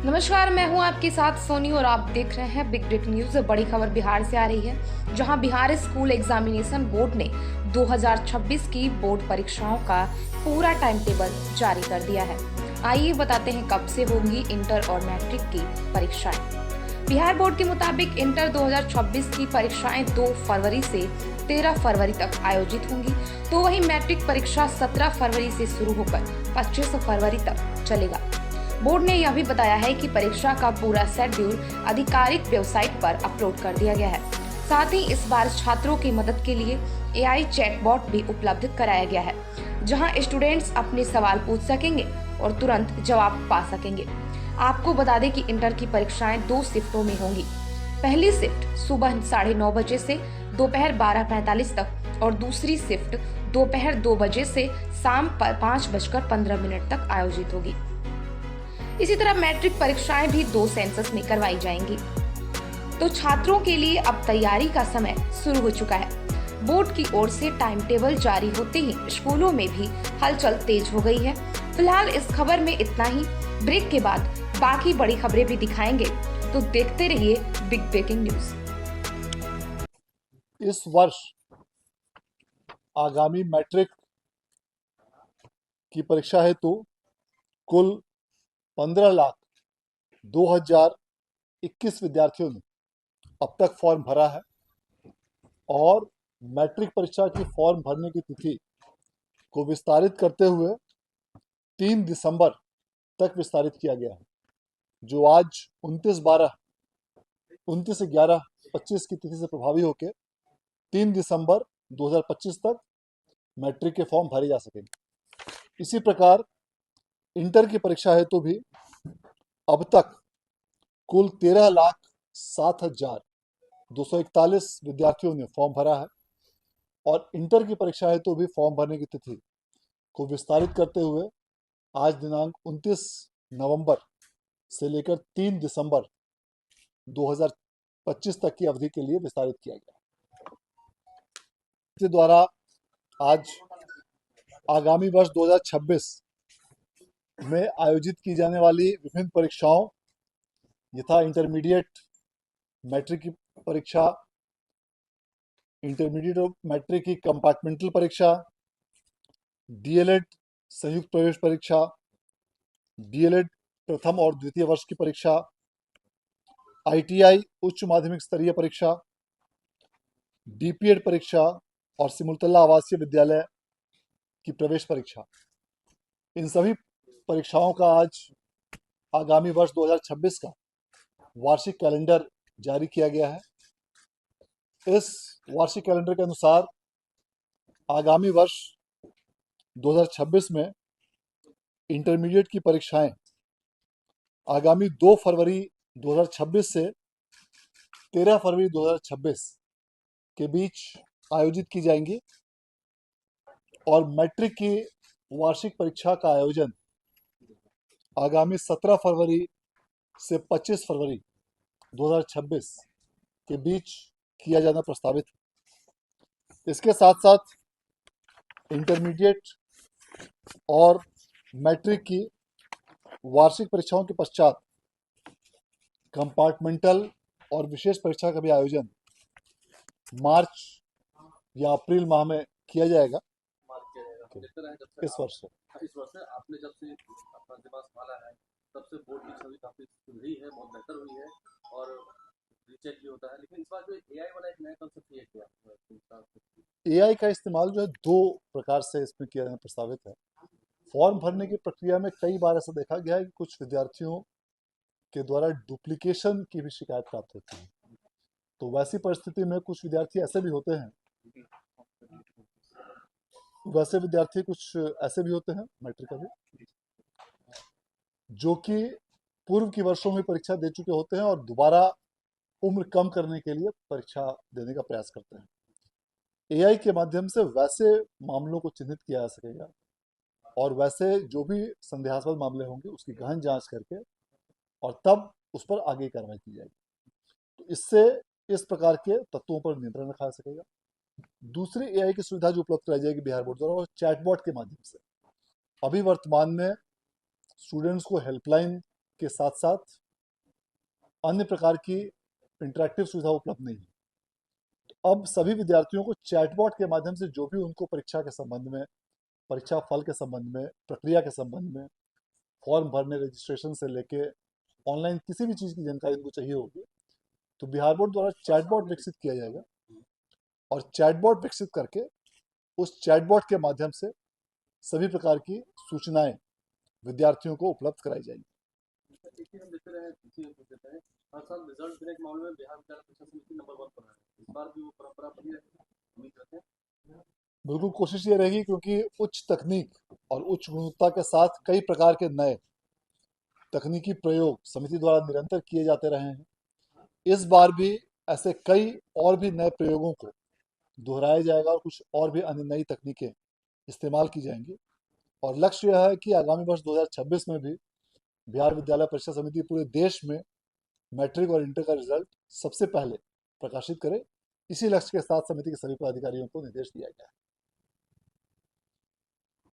नमस्कार, मैं हूं आपके साथ सोनी और आप देख रहे हैं बिग ब्रेकिंग न्यूज। बड़ी खबर बिहार से आ रही है, जहां बिहार स्कूल एग्जामिनेशन बोर्ड ने 2026 की बोर्ड परीक्षाओं का पूरा टाइम टेबल जारी कर दिया है। आइए बताते हैं कब से होंगी इंटर और मैट्रिक की परीक्षाएं। बिहार बोर्ड के मुताबिक इंटर 2026 की परीक्षाएं 2 फरवरी से 13 फरवरी तक आयोजित होंगी, तो वहीं मैट्रिक परीक्षा 17 फरवरी से शुरू होकर 25 फरवरी तक चलेगा। बोर्ड ने यह भी बताया है कि परीक्षा का पूरा शेड्यूल आधिकारिक वेबसाइट पर अपलोड कर दिया गया है। साथ ही इस बार छात्रों की मदद के लिए एआई चैटबॉट भी उपलब्ध कराया गया है, जहां स्टूडेंट्स अपने सवाल पूछ सकेंगे और तुरंत जवाब पा सकेंगे। आपको बता दें कि इंटर की परीक्षाएं 2 शिफ्टों में होंगी। पहली शिफ्ट सुबह 9:30 बजे से दोपहर 12:45 तक और दूसरी शिफ्ट दोपहर 2 बजे से शाम 5:15 तक आयोजित होगी। इसी तरह मैट्रिक परीक्षाएं भी 2 सेंसस में करवाई जाएंगी। तो छात्रों के लिए अब तैयारी का समय शुरू हो चुका है। बोर्ड की ओर से टाइम टेबल जारी होते ही स्कूलों में भी हलचल तेज हो गई है। फिलहाल इस खबर में इतना ही। ब्रेक के बाद बाकी बड़ी खबरें भी दिखाएंगे, तो देखते रहिए बिग ब्रेकिंग न्यूज। इस वर्ष आगामी मैट्रिक की परीक्षा हेतु कुल 15,02,21 विद्यार्थियों ने अब तक फॉर्म भरा है और मैट्रिक परीक्षा की फॉर्म भरने की तिथि को विस्तारित करते हुए 3 दिसंबर तक विस्तारित किया गया है, जो आज 29/11/25 की तिथि से प्रभावी होकर 3 दिसंबर 2025 तक मैट्रिक के फॉर्म भरे जा सकेंगे। इसी प्रकार इंटर की परीक्षा हेतु भी अब तक कुल 13,07,241 विद्यार्थियों ने फॉर्म भरा है और इंटर की परीक्षा हेतु भी फॉर्म भरने की तिथि को विस्तारित करते हुए आज दिनांक 29 नवंबर से लेकर 3 दिसंबर 2025 तक की अवधि के लिए विस्तारित किया गया। इसके द्वारा आज आगामी वर्ष 2026 में आयोजित की जाने वाली विभिन्न परीक्षाओं यथा इंटरमीडिएट मैट्रिक की परीक्षा, इंटरमीडिएट और मैट्रिक की कंपार्टमेंटल परीक्षा, डीएलएड संयुक्त प्रवेश परीक्षा, डीएलएड प्रथम और द्वितीय वर्ष की परीक्षा, आईटीआई उच्च माध्यमिक स्तरीय परीक्षा, डीपीएड परीक्षा और सिमुलतला आवासीय विद्यालय की प्रवेश परीक्षा। इन सभी परीक्षाओं का आज आगामी वर्ष 2026 का वार्षिक कैलेंडर जारी किया गया है। इस वार्षिक कैलेंडर के अनुसार आगामी वर्ष 2026 में इंटरमीडिएट की परीक्षाएं आगामी 2 फरवरी 2026 से 13 फरवरी 2026 के बीच आयोजित की जाएंगी और मैट्रिक की वार्षिक परीक्षा का आयोजन आगामी 17 फरवरी से 25 फरवरी 2026 के बीच किया जाना प्रस्तावित है। इसके साथ साथ इंटरमीडिएट और मैट्रिक की वार्षिक परीक्षाओं के पश्चात कंपार्टमेंटल और विशेष परीक्षा का भी आयोजन मार्च या अप्रैल माह में किया जाएगा। इस वर्ष से आपने जब से अपना दिमाग संभाला है तब से बोर्ड की छवि काफी सुधरी है, बहुत बेहतर हुई है और रीचेक भी होता है। लेकिन इस बार जो एआई वाला एक नया कंसेप्ट ये किया, एआई का इस्तेमाल जो है 2 प्रकार से इसमें किया जाना प्रस्तावित है। फॉर्म भरने की प्रक्रिया में कई बार ऐसा देखा गया है कि कुछ विद्यार्थियों के द्वारा डुप्लीकेशन की भी शिकायत प्राप्त होती है। तो वैसी परिस्थिति में कुछ विद्यार्थी ऐसे भी होते हैं मैट्रिक का भी, जो कि पूर्व की वर्षों में परीक्षा दे चुके होते हैं और दोबारा उम्र कम करने के लिए परीक्षा देने का प्रयास करते हैं। एआई के माध्यम से वैसे मामलों को चिन्हित किया जा सकेगा और वैसे जो भी संदेहास्पद मामले होंगे उसकी गहन जांच करके और तब उस पर आगे कार्रवाई की जाएगी। तो इससे इस प्रकार के तत्वों पर नियंत्रण रखा जा सकेगा। दूसरी एआई की सुविधा जो उपलब्ध कराई जाएगी बिहार बोर्ड द्वारा, वो चैटबॉट के माध्यम से। अभी वर्तमान में स्टूडेंट्स को हेल्पलाइन के साथ साथ अन्य प्रकार की इंटरेक्टिव सुविधा उपलब्ध नहीं है। तो अब सभी विद्यार्थियों को चैटबॉट के माध्यम से जो भी उनको परीक्षा के संबंध में, परीक्षा फल के संबंध में, प्रक्रिया के संबंध में, फॉर्म भरने, रजिस्ट्रेशन से लेके ऑनलाइन किसी भी चीज़ की जानकारी उनको चाहिए होगी, तो बिहार बोर्ड द्वारा चैटबॉट विकसित किया जाएगा और चैटबॉट विकसित करके उस चैटबॉट के माध्यम से सभी प्रकार की सूचनाएं विद्यार्थियों को उपलब्ध कराई जाएंगी। एक चीज हम देखते रहे, इसी में पूछ देते हैं, हर साल रिजल्ट देने के मामले में बिहार विद्यालय परीक्षा समिति नंबर 1 पर है। इस बार भी वो परंपरा बनी रहेगी, उम्मीद रखते हैं। बिल्कुल कोशिश ये रहेगी, क्योंकि उच्च तकनीक और उच्च गुणवत्ता के साथ कई प्रकार के नए तकनीकी प्रयोग समिति द्वारा निरंतर किए जाते रहे हैं। इस बार भी ऐसे कई और भी नए प्रयोगों को दोहराया जाएगा और कुछ और भी अन्य नई तकनीकें इस्तेमाल की जाएंगी और लक्ष्य यह है कि आगामी वर्ष 2026 में भी बिहार विद्यालय परीक्षा समिति पूरे देश में मैट्रिक और इंटर का रिजल्ट सबसे पहले प्रकाशित करे। इसी लक्ष्य के साथ समिति के सभी पदाधिकारियों को निर्देश दिया गया है।